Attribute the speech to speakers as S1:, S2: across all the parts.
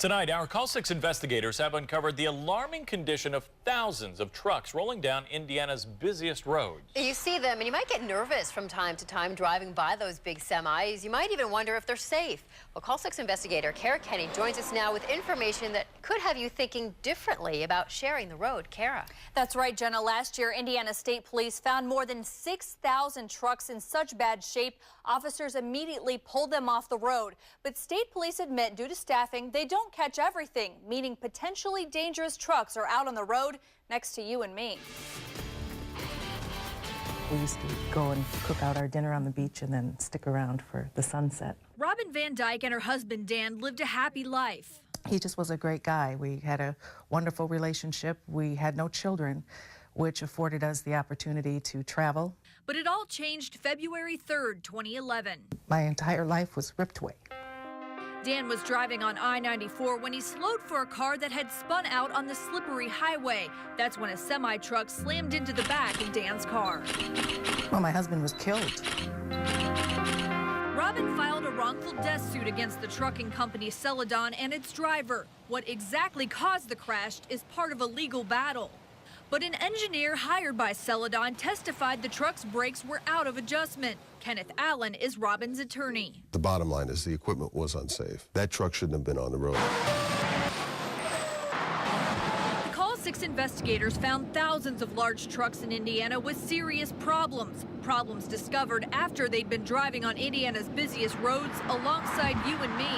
S1: Tonight, our Call 6 investigators have uncovered the alarming condition of thousands of trucks rolling down Indiana's busiest roads.
S2: You see them and you might get nervous from time to time driving by those big semis. You might even wonder if they're safe. Well, Call 6 investigator Kara Kenny joins us now with information that could have you thinking differently about sharing the road. Kara.
S3: That's right, Jenna. Last year, Indiana State Police found more than 6,000 trucks in such bad shape, officers immediately pulled them off the road. But state police admit due to staffing, they don't catch everything, meaning potentially dangerous trucks are out on the road next to you and me.
S4: We used to go and cook out our dinner on the beach and then stick around for the sunset.
S5: Robin Van Dyke and her husband Dan lived a happy life.
S4: He just was a great guy. We had a wonderful relationship. We had no children, which afforded us the opportunity to travel.
S5: But it all changed February 3rd, 2011.
S4: My entire life was ripped away.
S5: Dan was driving on I-94 when he slowed for a car that had spun out on the slippery highway. That's when a semi-truck slammed into the back of Dan's car.
S4: Well, my husband was killed.
S5: Robin filed a wrongful death suit against the trucking company Celadon and its driver. What exactly caused the crash is part of a legal battle. But an engineer hired by Celadon testified the truck's brakes were out of adjustment. Kenneth Allen is Robin's attorney.
S6: The bottom line is the equipment was unsafe. That truck shouldn't have been on the road.
S5: The Call 6 investigators found thousands of large trucks in Indiana with serious problems. Problems discovered after they'd been driving on Indiana's busiest roads alongside you and me.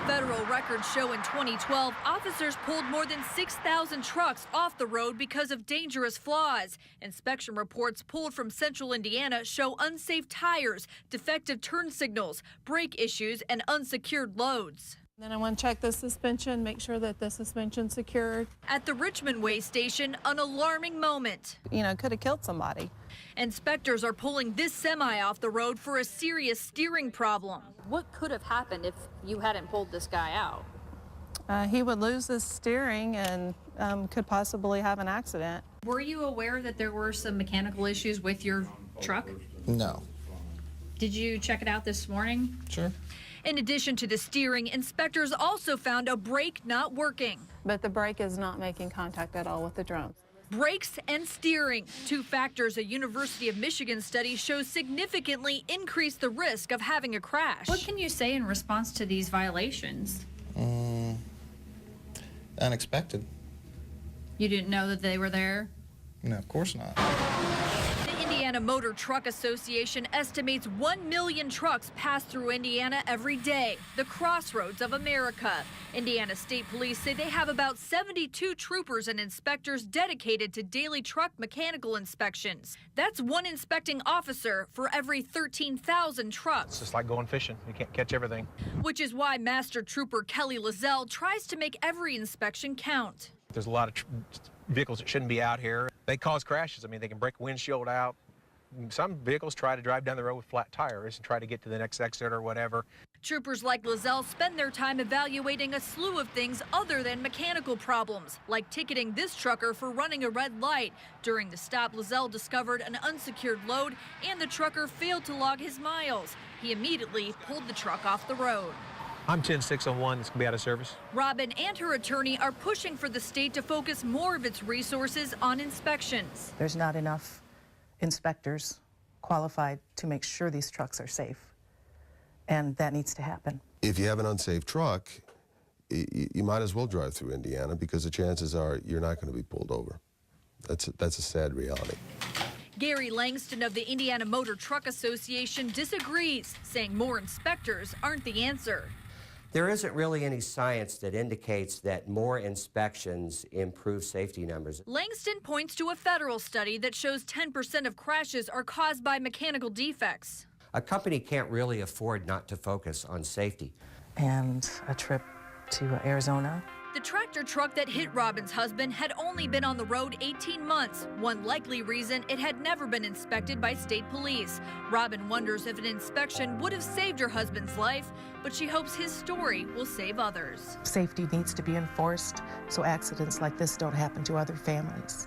S5: Federal records show in 2012, officers pulled more than 6,000 trucks off the road because of dangerous flaws. Inspection reports pulled from central Indiana show unsafe tires, defective turn signals, brake issues, and unsecured loads.
S7: Then I want to check the suspension, make sure that the suspension's secured.
S5: At the Richmond Way station, an alarming moment.
S7: You know, could have killed somebody.
S5: Inspectors are pulling this semi off the road for a serious steering problem.
S3: What could have happened if you hadn't pulled this guy out?
S7: He would lose his steering and could possibly have an accident.
S8: Were you aware that there were some mechanical issues with your truck?
S9: No.
S8: Did you check it out this morning?
S9: Sure.
S5: In addition to the steering, inspectors also found a brake not working.
S7: But the brake is not making contact at all with the drums.
S5: Brakes and steering, two factors a University of Michigan study shows significantly increase the risk of having a crash.
S8: What can you say in response to these violations?
S9: Unexpected.
S8: You didn't know that they were there?
S9: No, of course not.
S5: The Indiana Motor Truck Association estimates 1 million trucks pass through Indiana every day, the crossroads of America. Indiana State Police say they have about 72 troopers and inspectors dedicated to daily truck mechanical inspections. That's one inspecting officer for every 13,000 trucks.
S10: It's just like going fishing. You can't catch everything.
S5: Which is why Master Trooper Kelly Lazelle tries to make every inspection count.
S10: There's a lot of vehicles that shouldn't be out here. They cause crashes. I mean, they can break a windshield out. Some vehicles try to drive down the road with flat tires and try to get to the next exit or whatever.
S5: Troopers like Lazelle spend their time evaluating a slew of things other than mechanical problems, like ticketing this trucker for running a red light. During the stop, Lazelle discovered an unsecured load and the trucker failed to log his miles. He immediately pulled the truck off the road.
S10: I'm 10601. It's going to be out of service.
S5: Robin and her attorney are pushing for the state to focus more of its resources on inspections.
S4: There's not enough inspectors qualified to make sure these trucks are safe, and that needs to happen.
S6: If you have an unsafe truck, you might as well drive through Indiana because the chances are you're not going to be pulled over. That's a sad reality.
S5: Gary Langston of the Indiana Motor Truck Association disagrees, saying more inspectors aren't the answer.
S11: There isn't really any science that indicates that more inspections improve safety numbers.
S5: Langston points to a federal study that shows 10% of crashes are caused by mechanical defects.
S11: A company can't really afford not to focus on safety.
S4: And a trip to Arizona.
S5: The tractor truck that hit Robin's husband had only been on the road 18 months. One likely reason it had never been inspected by state police. Robin wonders if an inspection would have saved her husband's life, but she hopes his story will save others.
S4: Safety needs to be enforced so accidents like this don't happen to other families.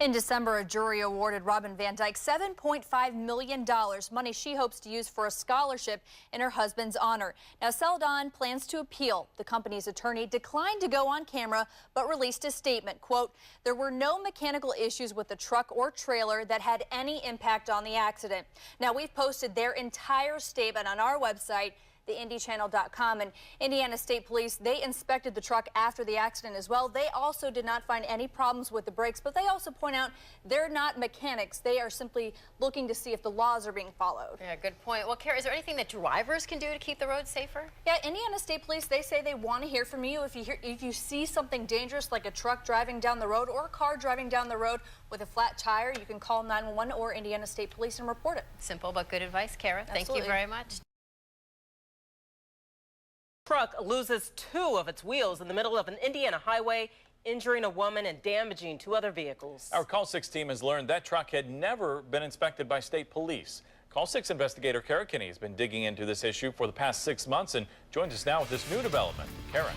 S3: In December, a jury awarded Robin Van Dyke $7.5 million, money she hopes to use for a scholarship in her husband's honor. Now, Celadon plans to appeal. The company's attorney declined to go on camera, but released a statement, quote, "There were no mechanical issues with the truck or trailer that had any impact on the accident." Now, we've posted their entire statement on our website, theindychannel.com, and Indiana State Police, they inspected the truck after the accident as well. They also did not find any problems with the brakes, but they also point out they're not mechanics. They are simply looking to see if the laws are being followed.
S2: Yeah, good point. Well, Kara, is there anything that drivers can do to keep the roads safer?
S3: Yeah, Indiana State Police, they say they want to hear from you. If you see something dangerous like a truck driving down the road or a car driving down the road with a flat tire, you can call 911 or Indiana State Police and report it.
S2: Simple but good advice, Kara.
S3: Absolutely.
S2: Thank you very much.
S12: Truck loses 2 of its wheels in the middle of an Indiana highway, injuring a woman and damaging 2 other vehicles.
S1: Our Call 6 team has learned that truck had never been inspected by state police. Call 6 investigator Kara Kinney has been digging into this issue for the past 6 months and joins us now with this new development. Kara.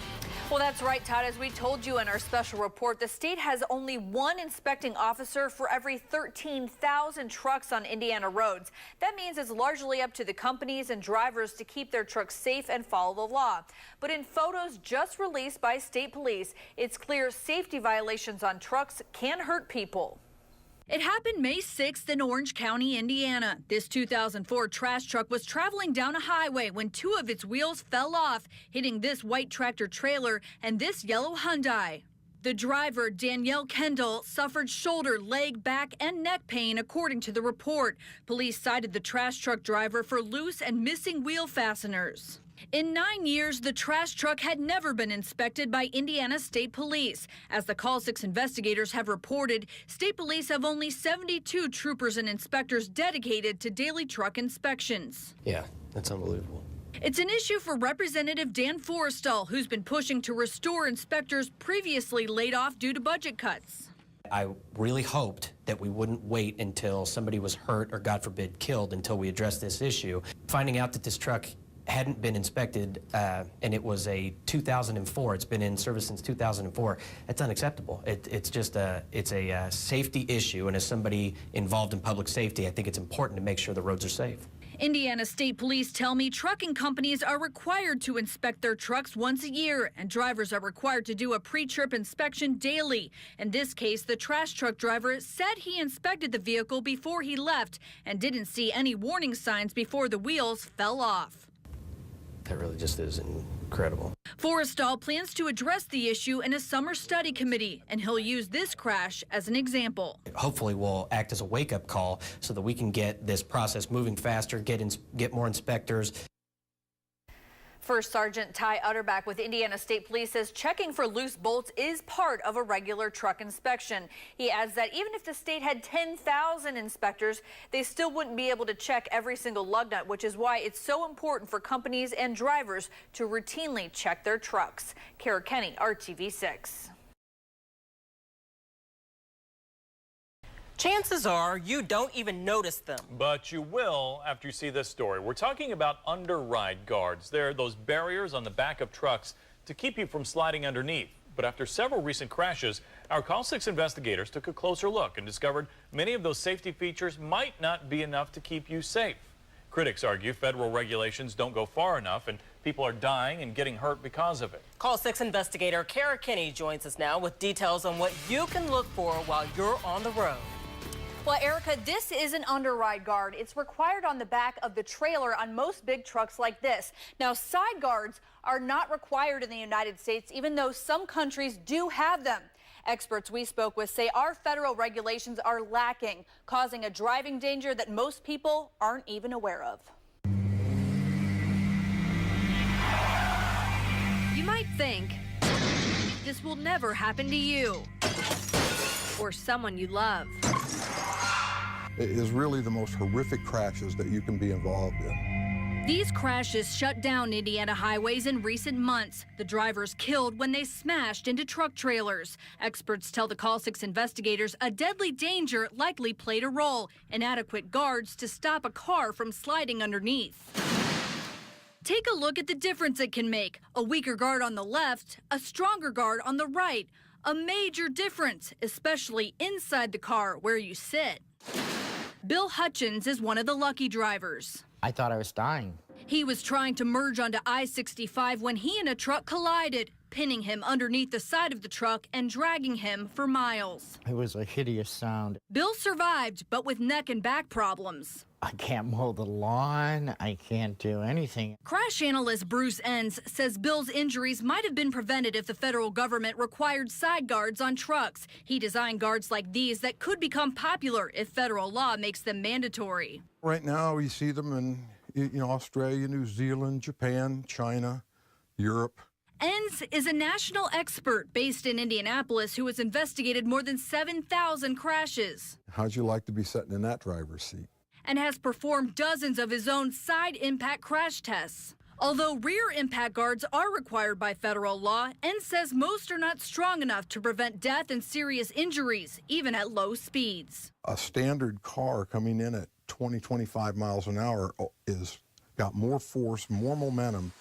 S5: Well, that's right, Todd. As we told you in our special report, the state has only 1 inspecting officer for every 13,000 trucks on Indiana roads. That means it's largely up to the companies and drivers to keep their trucks safe and follow the law. But in photos just released by state police, it's clear safety violations on trucks can hurt people. It happened May 6th in Orange County, Indiana. This 2004 trash truck was traveling down a highway when 2 of its wheels fell off, hitting this white tractor trailer and this yellow Hyundai. The driver, Danielle Kendall, suffered shoulder, leg, back, and neck pain, according to the report. Police cited the trash truck driver for loose and missing wheel fasteners. In 9 years, the trash truck had never been inspected by Indiana State Police. As the Call 6 investigators have reported, state police have only 72 troopers and inspectors dedicated to daily truck inspections.
S13: Yeah, that's unbelievable.
S5: It's an issue for Representative Dan Forrestal, who's been pushing to restore inspectors previously laid off due to budget cuts.
S13: I really hoped that we wouldn't wait until somebody was hurt or, God forbid, killed until we addressed this issue. Finding out that this truck hadn't been inspected, and it was a 2004. It's been in service since 2004. That's unacceptable. It's a safety issue, and as somebody involved in public safety, I think it's important to make sure the roads are safe.
S5: Indiana State Police tell me trucking companies are required to inspect their trucks once a year, and drivers are required to do a pre-trip inspection daily. In this case, the trash truck driver said he inspected the vehicle before he left and didn't see any warning signs before the wheels fell off.
S13: That really just is incredible.
S5: Forrestal plans to address the issue in a summer study committee, and he'll use this crash as an example.
S13: Hopefully will act as a wake-up call so that we can get this process moving faster, get more inspectors.
S5: First Sergeant Ty Utterback with Indiana State Police says checking for loose bolts is part of a regular truck inspection. He adds that even if the state had 10,000 inspectors, they still wouldn't be able to check every single lug nut, which is why it's so important for companies and drivers to routinely check their trucks. Kara Kinney, RTV6.
S12: Chances are you don't even notice them.
S1: But you will after you see this story. We're talking about underride guards. They're those barriers on the back of trucks to keep you from sliding underneath. But after several recent crashes, our Call 6 investigators took a closer look and discovered many of those safety features might not be enough to keep you safe. Critics argue federal regulations don't go far enough and people are dying and getting hurt because of it.
S12: Call 6 investigator Kara Kinney joins us now with details on what you can look for while you're on the road.
S3: Well, Erica, this is an underride guard. It's required on the back of the trailer on most big trucks like this. Now, side guards are not required in the United States, even though some countries do have them. Experts we spoke with say our federal regulations are lacking, causing a driving danger that most people aren't even aware of.
S5: You might think this will never happen to you or someone you love.
S14: It is really the most horrific crashes that you can be involved in.
S5: These crashes shut down Indiana highways in recent months. The drivers killed when they smashed into truck trailers. Experts tell the Call 6 investigators a deadly danger likely played a role. Inadequate guards to stop a car from sliding underneath. Take a look at the difference it can make. A weaker guard on the left, a stronger guard on the right. A major difference, especially inside the car where you sit. Bill Hutchins is one of the lucky drivers.
S15: I thought I was dying.
S5: He was trying to merge onto I-65 when he and a truck collided, pinning him underneath the side of the truck and dragging him for miles.
S15: It was a hideous sound.
S5: Bill survived, but with neck and back problems.
S15: I can't mow the lawn. I can't do anything.
S5: Crash analyst Bruce Enns says Bill's injuries might have been prevented if the federal government required side guards on trucks. He designed guards like these that could become popular if federal law makes them mandatory.
S14: Right now, we see them in Australia, New Zealand, Japan, China, Europe.
S5: Enns is a national expert based in Indianapolis who has investigated more than 7,000 crashes.
S14: How'd you like to be sitting in that driver's seat?
S5: And has performed dozens of his own side impact crash tests. Although rear impact guards are required by federal law, Enns says most are not strong enough to prevent death and serious injuries, even at low speeds.
S14: A standard car coming in at 20, 25 miles an hour is got more force, more momentum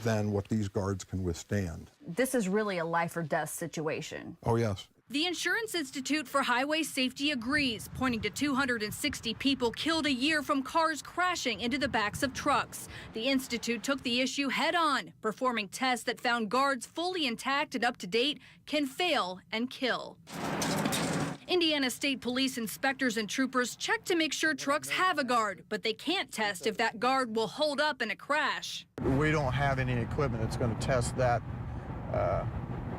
S14: than what these guards can withstand.
S16: This is really a life or death situation.
S14: Oh, yes.
S5: The Insurance Institute for Highway Safety agrees, pointing to 260 people killed a year from cars crashing into the backs of trucks. The Institute took the issue head on, performing tests that found guards fully intact and up to date can fail and kill. Indiana State Police inspectors and troopers check to make sure trucks have a guard, but they can't test if that guard will hold up in a crash.
S9: We don't have any equipment that's going to test that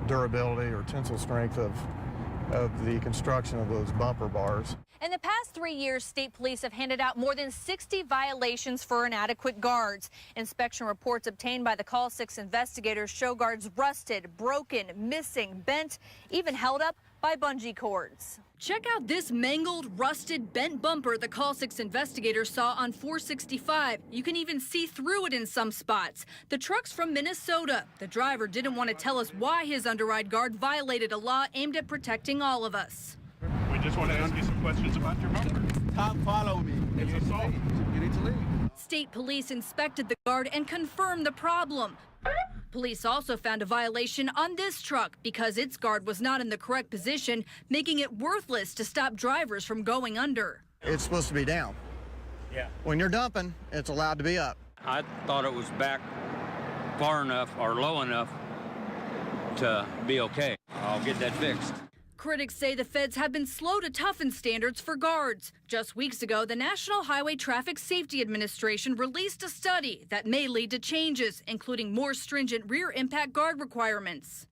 S9: durability or tensile strength of the construction of those bumper bars.
S3: In the past 3 years, state police have handed out more than 60 violations for inadequate guards. Inspection reports obtained by the Call 6 investigators show guards rusted, broken, missing, bent, even held up by bungee cords.
S5: Check out this mangled, rusted, bent bumper the Call 6 investigators saw on 465. You can even see through it in some spots. The truck's from Minnesota. The driver didn't want to tell us why his underride guard violated a law aimed at protecting all of us.
S17: We just want to ask you some questions about your bumper.
S18: Tom, follow me.
S17: It's assault.
S18: You need to leave.
S5: State police inspected the guard and confirmed the problem. Police also found a violation on this truck because its guard was not in the correct position, making it worthless to stop drivers from going under.
S9: It's supposed to be down.
S17: Yeah.
S9: When you're dumping, it's allowed to be up.
S18: I thought it was back far enough or low enough to be okay. I'll get that fixed.
S5: Critics say the feds have been slow to toughen standards for guards. Just weeks ago, the National Highway Traffic Safety Administration released a study that may lead to changes, including more stringent rear impact guard requirements.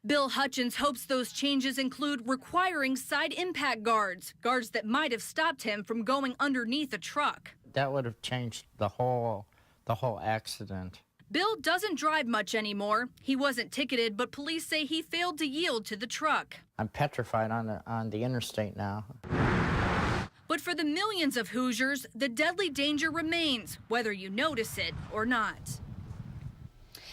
S5: Bill Hutchins hopes those changes include requiring side impact guards, guards that might have stopped him from going underneath a truck.
S15: That would have changed the whole accident.
S5: Bill doesn't drive much anymore. He wasn't ticketed, but police say he failed to yield to the truck.
S15: I'm petrified on the interstate now.
S5: But for the millions of Hoosiers, the deadly danger remains, whether you notice it or not.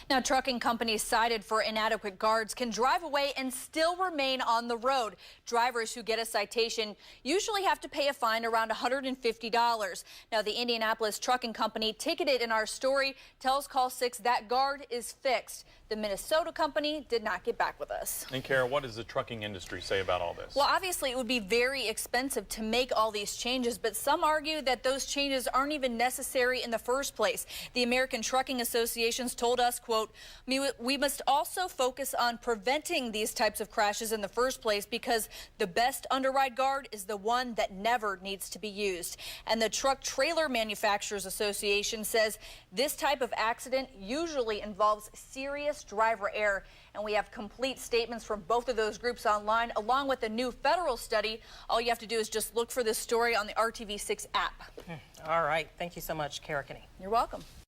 S3: Now, trucking companies cited for inadequate guards can drive away and still remain on the road. Drivers who get a citation usually have to pay a fine around $150. Now, the Indianapolis trucking company ticketed in our story tells Call 6 that guard is fixed. The Minnesota company did not get back with us.
S1: And Kara, what does the trucking industry say about all this?
S3: Well, obviously, it would be very expensive to make all these changes, but some argue that those changes aren't even necessary in the first place. The American Trucking Associations told us, quote, "We must also focus on preventing these types of crashes in the first place because the best underride guard is the one that never needs to be used." And the Truck Trailer Manufacturers Association says this type of accident usually involves serious driver error, and we have complete statements from both of those groups online, along with a new federal study. All you have to do is just look for this story on the RTV6 app.
S12: All right. Thank you so much, Kara Kinney.
S3: You're welcome.